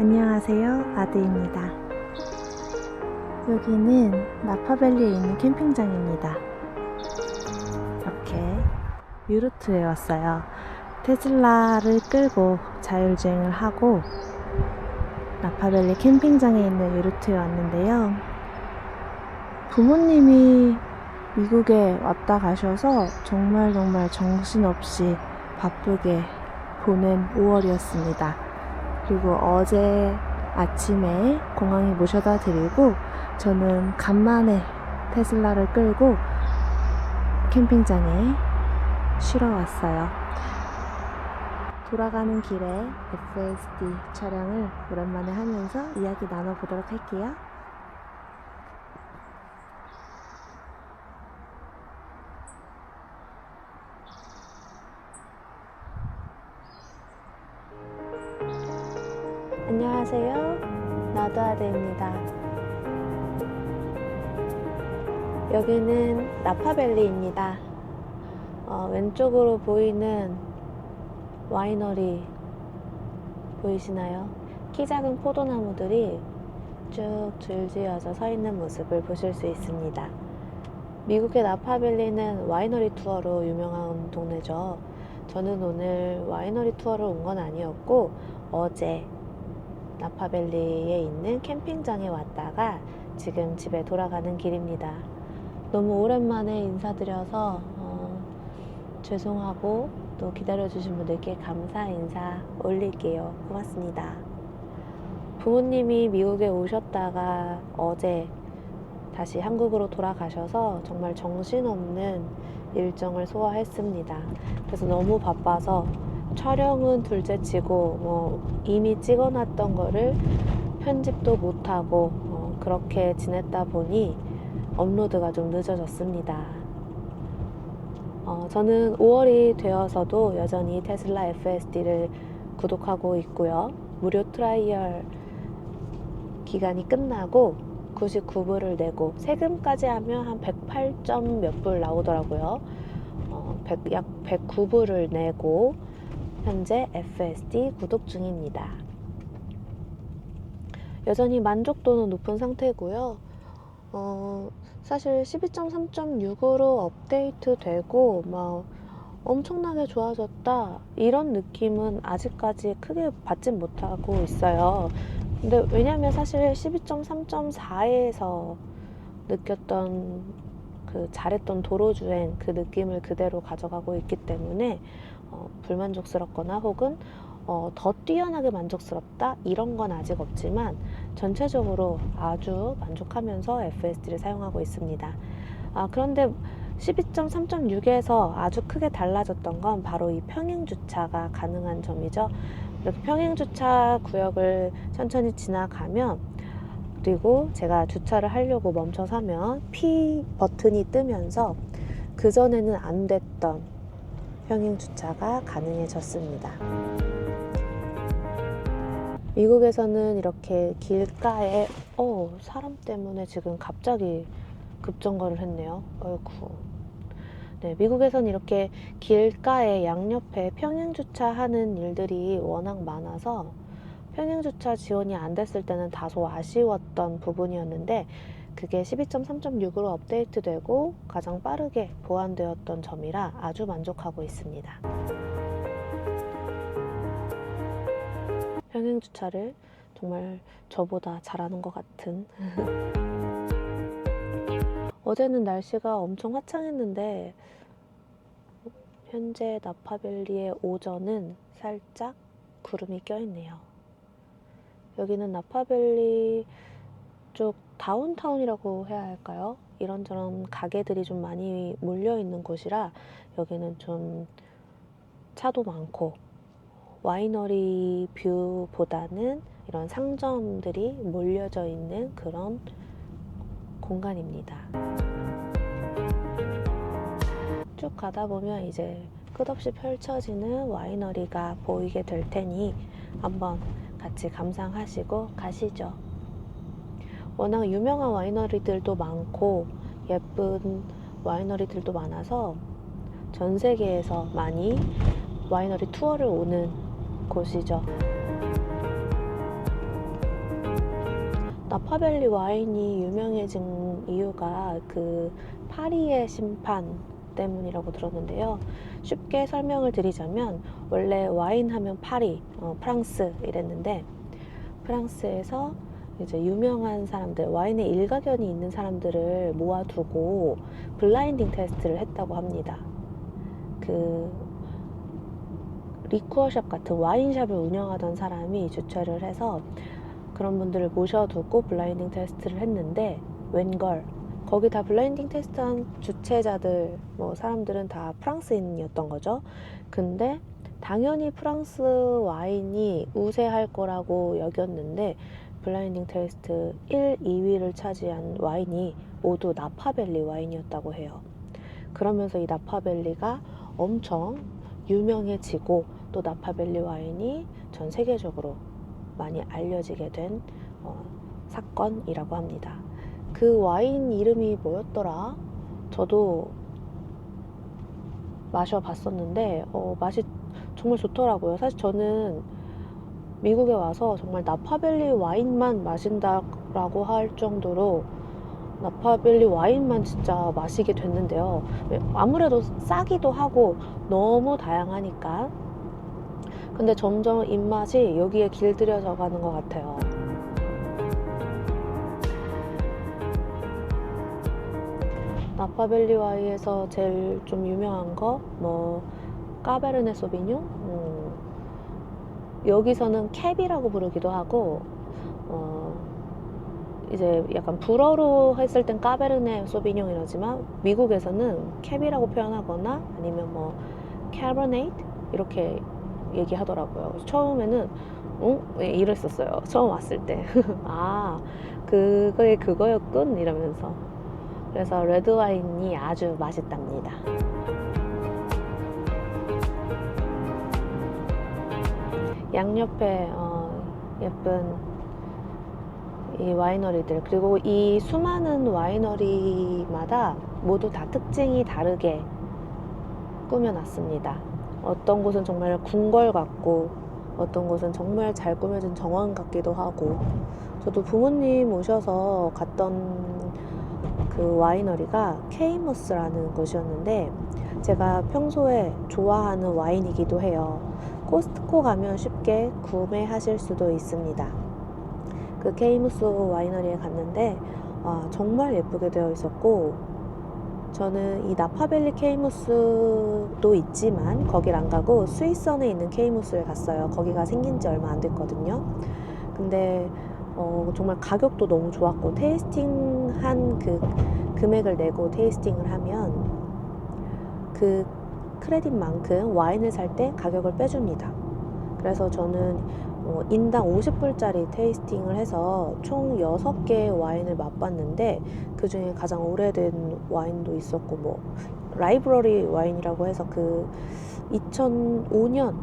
안녕하세요, 아드입니다. 여기는 나파밸리에 있는 캠핑장입니다. 이렇게 유루트에 왔어요. 테슬라를 끌고 자율주행을 하고 나파밸리 캠핑장에 있는 유루트에 왔는데요. 부모님이 미국에 왔다 가셔서 정말 정신없이 바쁘게 보낸 5월이었습니다. 그리고 어제 아침에 공항에 모셔다 드리고 저는 간만에 테슬라를 끌고 캠핑장에 쉬러 왔어요. 돌아가는 길에 FSD 촬영을 오랜만에 하면서 이야기 나눠보도록 할게요. 안녕하세요, 나도아드입니다. 여기는 나파밸리입니다. 왼쪽으로 보이는 와이너리 보이시나요? 키 작은 포도나무들이 쭉 줄지어져 서 있는 모습을 보실 수 있습니다. 미국의 나파밸리는 와이너리 투어로 유명한 동네죠. 저는 오늘 와이너리 투어를 온 건 아니었고 어제 나파밸리에 있는 캠핑장에 왔다가 지금 집에 돌아가는 길입니다. 너무 오랜만에 인사드려서 죄송하고 또 기다려주신 분들께 감사 인사 올릴게요. 고맙습니다. 부모님이 미국에 오셨다가 어제 다시 한국으로 돌아가셔서 정말 정신없는 일정을 소화했습니다. 그래서 너무 바빠서 촬영은 둘째치고 이미 찍어놨던 거를 편집도 못하고 그렇게 지냈다 보니 업로드가 좀 늦어졌습니다. 저는 5월이 되어서도 여전히 테슬라 FSD를 구독하고 있고요. 무료 트라이얼 기간이 끝나고 99불을 내고 세금까지 하면 한 108점 몇 불 나오더라고요. 약 109불을 내고 현재 FSD 구독 중입니다. 여전히 만족도는 높은 상태고요. 사실 12.3.6으로 업데이트 되고 엄청나게 좋아졌다 이런 느낌은 아직까지 크게 받진 못하고 있어요. 근데 왜냐면 사실 12.3.4에서 느꼈던 그 잘했던 도로주행 그 느낌을 그대로 가져가고 있기 때문에 불만족스럽거나 혹은 더 뛰어나게 만족스럽다 이런 건 아직 없지만 전체적으로 아주 만족하면서 FSD를 사용하고 있습니다. 그런데 12.3.6에서 아주 크게 달라졌던 건 바로 이 평행주차가 가능한 점이죠. 이렇게 평행주차 구역을 천천히 지나가면 그리고 제가 주차를 하려고 멈춰서면 P 버튼이 뜨면서 그전에는 안 됐던 평행주차가 가능해졌습니다. 미국에서는 이렇게 길가에 사람 때문에 지금 갑자기 급정거를 했네요. 어이구. 네, 미국에서는 이렇게 길가에 양옆에 평행주차하는 일들이 워낙 많아서 평행주차 지원이 안 됐을 때는 다소 아쉬웠던 부분이었는데 그게 12.3.6으로 업데이트되고 가장 빠르게 보완되었던 점이라 아주 만족하고 있습니다. 평행주차를 정말 저보다 잘하는 것 같은 어제는 날씨가 엄청 화창했는데 현재 나파밸리의 오전은 살짝 구름이 껴있네요. 여기는 나파밸리 쪽 다운타운이라고 해야 할까요? 이런저런 가게들이 좀 많이 몰려있는 곳이라 여기는 좀 차도 많고 와이너리 뷰보다는 이런 상점들이 몰려져 있는 그런 공간입니다. 쭉 가다 보면 이제 끝없이 펼쳐지는 와이너리가 보이게 될 테니 한번 같이 감상하시고 가시죠. 워낙 유명한 와이너리들도 많고 예쁜 와이너리들도 많아서 전 세계에서 많이 와이너리 투어를 오는 곳이죠. 나파밸리 와인이 유명해진 이유가 그 파리의 심판 때문이라고 들었는데요. 쉽게 설명을 드리자면 원래 와인 하면 파리, 프랑스 이랬는데 프랑스에서 이제 유명한 사람들, 와인에 일가견이 있는 사람들을 모아두고 블라인딩 테스트를 했다고 합니다. 그 리쿠어샵 같은 와인샵을 운영하던 사람이 주최를 해서 그런 분들을 모셔두고 블라인딩 테스트를 했는데 웬걸 거기 다 블라인딩 테스트한 주최자들 사람들은 다 프랑스인이었던 거죠. 근데 당연히 프랑스 와인이 우세할 거라고 여겼는데 블라인딩 테스트 1, 2위를 차지한 와인이 모두 나파밸리 와인이었다고 해요. 그러면서 이 나파밸리가 엄청 유명해지고 또 나파밸리 와인이 전 세계적으로 많이 알려지게 된 사건이라고 합니다. 그 와인 이름이 뭐였더라? 저도 마셔봤었는데 맛이 정말 좋더라고요. 사실 저는 미국에 와서 정말 나파밸리 와인만 마신다라고 할 정도로 나파밸리 와인만 진짜 마시게 됐는데요. 아무래도 싸기도 하고 너무 다양하니까. 근데 점점 입맛이 여기에 길들여져 가는 것 같아요. 나파밸리 와인에서 제일 좀 유명한 거 까베르네 소비뇽, 여기서는 캡이라고 부르기도 하고 이제 약간 불어로 했을 땐 까베르네 소비뇽 이러지만 미국에서는 캡이라고 표현하거나 아니면 캐버네이트 이렇게 얘기하더라고요. 처음에는 이랬었어요. 처음 왔을 때. 아, 그거에 그거였군 이러면서. 그래서 레드 와인이 아주 맛있답니다. 양옆에 예쁜 이 와이너리들, 그리고 이 수많은 와이너리마다 모두 다 특징이 다르게 꾸며놨습니다. 어떤 곳은 정말 궁궐 같고 어떤 곳은 정말 잘 꾸며진 정원 같기도 하고. 저도 부모님 오셔서 갔던 그 와이너리가 케이머스라는 곳이었는데 제가 평소에 좋아하는 와인이기도 해요. 코스트코 가면 쉽게 구매하실 수도 있습니다. 그 케이머스 와이너리에 갔는데 정말 예쁘게 되어 있었고, 저는 이 나파밸리 케이무스도 있지만 거길 안 가고 스위선에 있는 케이무스에 갔어요. 거기가 생긴 지 얼마 안 됐거든요. 근데 정말 가격도 너무 좋았고, 테이스팅한 그 금액을 내고 테이스팅을 하면 그 크레딧만큼 와인을 살 때 가격을 빼줍니다. 그래서 저는 인당 50불짜리 테이스팅을 해서 총 6개의 와인을 맛봤는데 그 중에 가장 오래된 와인도 있었고 라이브러리 와인이라고 해서 그 2005년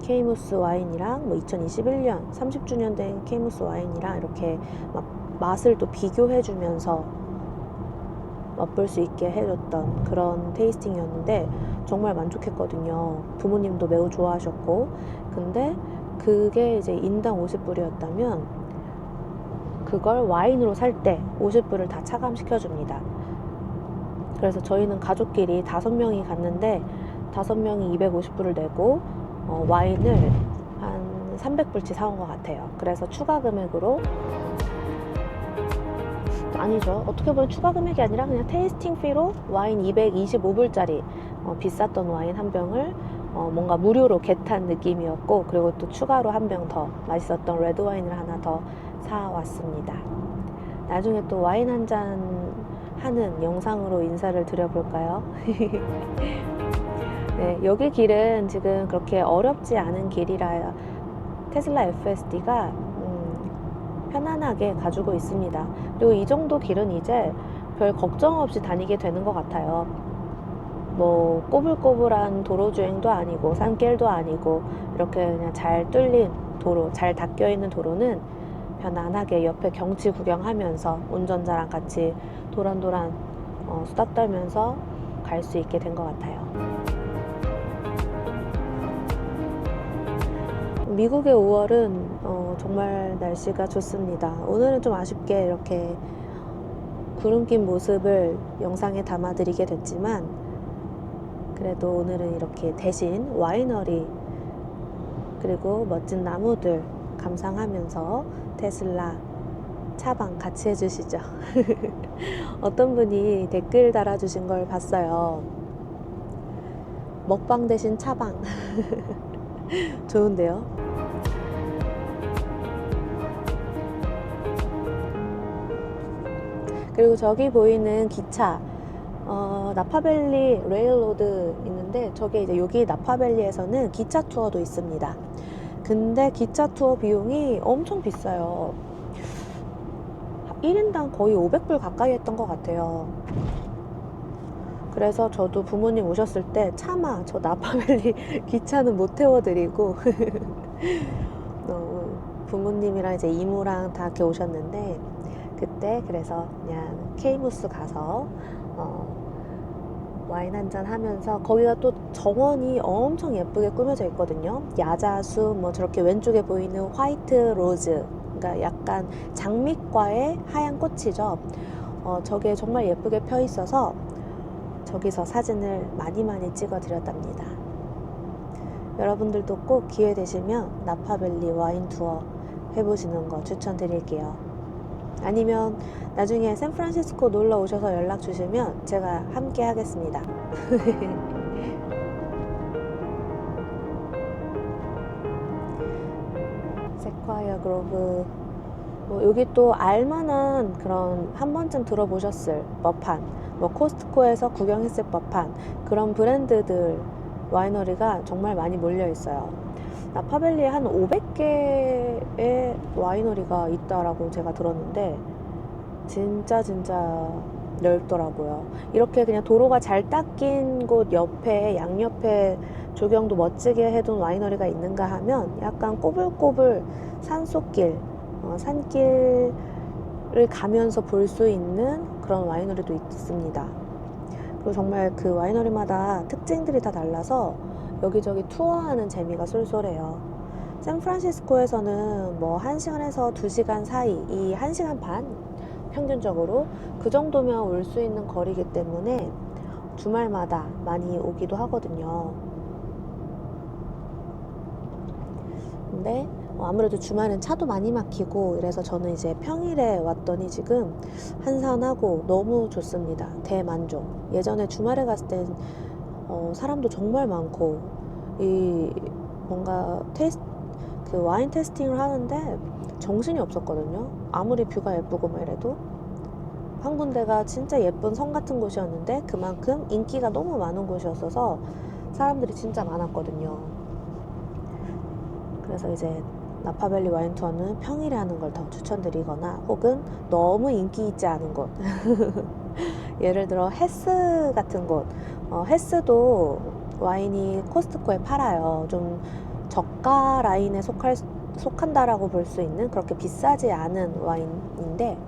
케이무스 와인이랑 2021년 30주년 된 케이무스 와인이랑 이렇게 맛을 또 비교해주면서 맛볼 수 있게 해줬던 그런 테이스팅이었는데 정말 만족했거든요. 부모님도 매우 좋아하셨고. 근데 그게 이제 인당 50불이었다면 그걸 와인으로 살 때 50불을 다 차감시켜줍니다. 그래서 저희는 가족끼리 5명이 갔는데 5명이 250불을 내고 와인을 한 300불치 사온 것 같아요. 그래서 추가 금액으로, 아니죠, 어떻게 보면 추가 금액이 아니라 그냥 테이스팅 피로 와인 225불짜리 비쌌던 와인 한 병을 뭔가 무료로 겟한 느낌이었고, 그리고 또 추가로 한 병 더 맛있었던 레드 와인을 하나 더 사왔습니다. 나중에 또 와인 한 잔 하는 영상으로 인사를 드려볼까요? 네, 여기 길은 지금 그렇게 어렵지 않은 길이라 테슬라 FSD가 편안하게 가지고 있습니다. 그리고 이 정도 길은 이제 별 걱정 없이 다니게 되는 것 같아요. 꼬불꼬불한 도로 주행도 아니고 산길도 아니고 이렇게 그냥 잘 뚫린 도로, 잘 닦여 있는 도로는 편안하게 옆에 경치 구경하면서 운전자랑 같이 도란도란 수다 떨면서 갈 수 있게 된 것 같아요. 미국의 5월은 정말 날씨가 좋습니다. 오늘은 좀 아쉽게 이렇게 구름 낀 모습을 영상에 담아드리게 됐지만, 그래도 오늘은 이렇게 대신 와이너리 그리고 멋진 나무들 감상하면서 테슬라 차방 같이 해주시죠. 어떤 분이 댓글 달아주신 걸 봤어요. 먹방 대신 차방. 좋은데요? 그리고 저기 보이는 기차, 나파밸리 레일로드 있는데, 저게 이제 여기 나파밸리에서는 기차 투어도 있습니다. 근데 기차 투어 비용이 엄청 비싸요. 1인당 거의 500불 가까이 했던 것 같아요. 그래서 저도 부모님 오셨을 때 차마 저 나파밸리 기차는 못 태워드리고 부모님이랑 이제 이모랑 다 이렇게 오셨는데, 그때 그래서 그냥 케이무스 가서 와인 한잔 하면서, 거기가 또 정원이 엄청 예쁘게 꾸며져 있거든요. 야자수, 뭐 저렇게 왼쪽에 보이는 화이트 로즈, 그러니까 약간 장미과의 하얀 꽃이죠. 저게 정말 예쁘게 펴 있어서 저기서 사진을 많이 찍어 드렸답니다. 여러분들도 꼭 기회 되시면 나파밸리 와인 투어 해보시는 거 추천드릴게요. 아니면 나중에 샌프란시스코 놀러 오셔서 연락 주시면 제가 함께 하겠습니다. 세콰이어 그로브, 여기 또 알만한 그런 한 번쯤 들어보셨을 법한, 코스트코에서 구경했을 법한 그런 브랜드들 와이너리가 정말 많이 몰려 있어요. 나파밸리에 한 500개의 와이너리가 있다라고 제가 들었는데, 진짜 넓더라고요. 이렇게 그냥 도로가 잘 닦인 곳 옆에, 양옆에 조경도 멋지게 해둔 와이너리가 있는가 하면 약간 꼬불꼬불 산속길, 산길을 가면서 볼 수 있는 그런 와이너리도 있습니다. 그리고 정말 그 와이너리마다 특징들이 다 달라서 여기저기 투어하는 재미가 쏠쏠해요. 샌프란시스코에서는 뭐 1시간에서 2시간 사이, 이 1시간 반 평균적으로 그 정도면 올 수 있는 거리이기 때문에 주말마다 많이 오기도 하거든요. 근데 아무래도 주말은 차도 많이 막히고 이래서 저는 이제 평일에 왔더니 지금 한산하고 너무 좋습니다. 대만족. 예전에 주말에 갔을 땐 사람도 정말 많고, 뭔가 그 와인 테스팅을 하는데 정신이 없었거든요. 아무리 뷰가 예쁘고 막 이래도. 한 군데가 진짜 예쁜 성 같은 곳이었는데 그만큼 인기가 너무 많은 곳이었어서 사람들이 진짜 많았거든요. 그래서 이제 나파밸리 와인 투어는 평일에 하는 걸 더 추천드리거나, 혹은 너무 인기 있지 않은 곳 예를 들어 헤스 같은 곳, 헤스도 와인이 코스트코에 팔아요. 좀 저가 라인에 속한다라고 볼 수 있는, 그렇게 비싸지 않은 와인인데,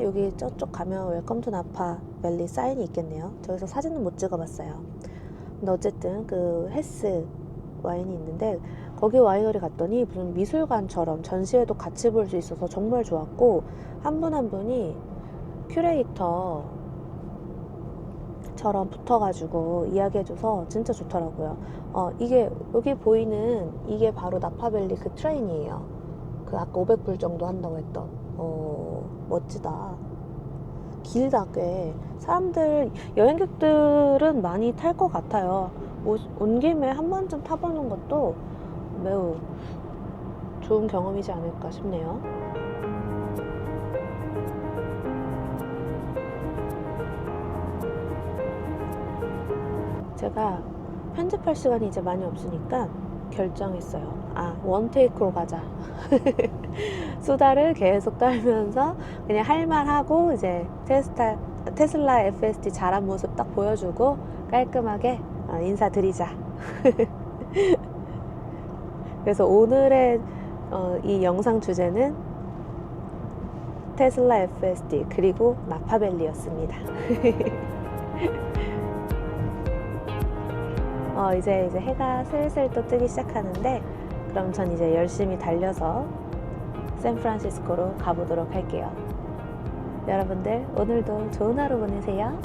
여기 저쪽 가면 웰컴 투 나파밸리 사인이 있겠네요. 저기서 사진은 못 찍어봤어요. 근데 어쨌든 그 헤스 와인이 있는데, 거기 와이너리 갔더니 무슨 미술관처럼 전시회도 같이 볼 수 있어서 정말 좋았고, 한 분 한 분이 큐레이터처럼 붙어가지고 이야기해줘서 진짜 좋더라고요. 이게 여기 보이는 이게 바로 나파밸리 그 트레인이에요. 그 아까 500불 정도 한다고 했던. 멋지다. 길다. 꽤 여행객들은 많이 탈 것 같아요. 온 김에 한 번쯤 타보는 것도 매우 좋은 경험이지 않을까 싶네요. 제가 편집할 시간이 이제 많이 없으니까 결정했어요. 원테이크로 가자. 수다를 계속 떨면서 그냥 할 말하고, 이제 테슬라 FSD 잘한 모습 딱 보여주고 깔끔하게 인사드리자. 그래서 오늘의 이 영상 주제는 테슬라 FSD 그리고 나파밸리였습니다. 이제 해가 슬슬 또 뜨기 시작하는데, 그럼 전 이제 열심히 달려서 샌프란시스코로 가보도록 할게요. 여러분들 오늘도 좋은 하루 보내세요.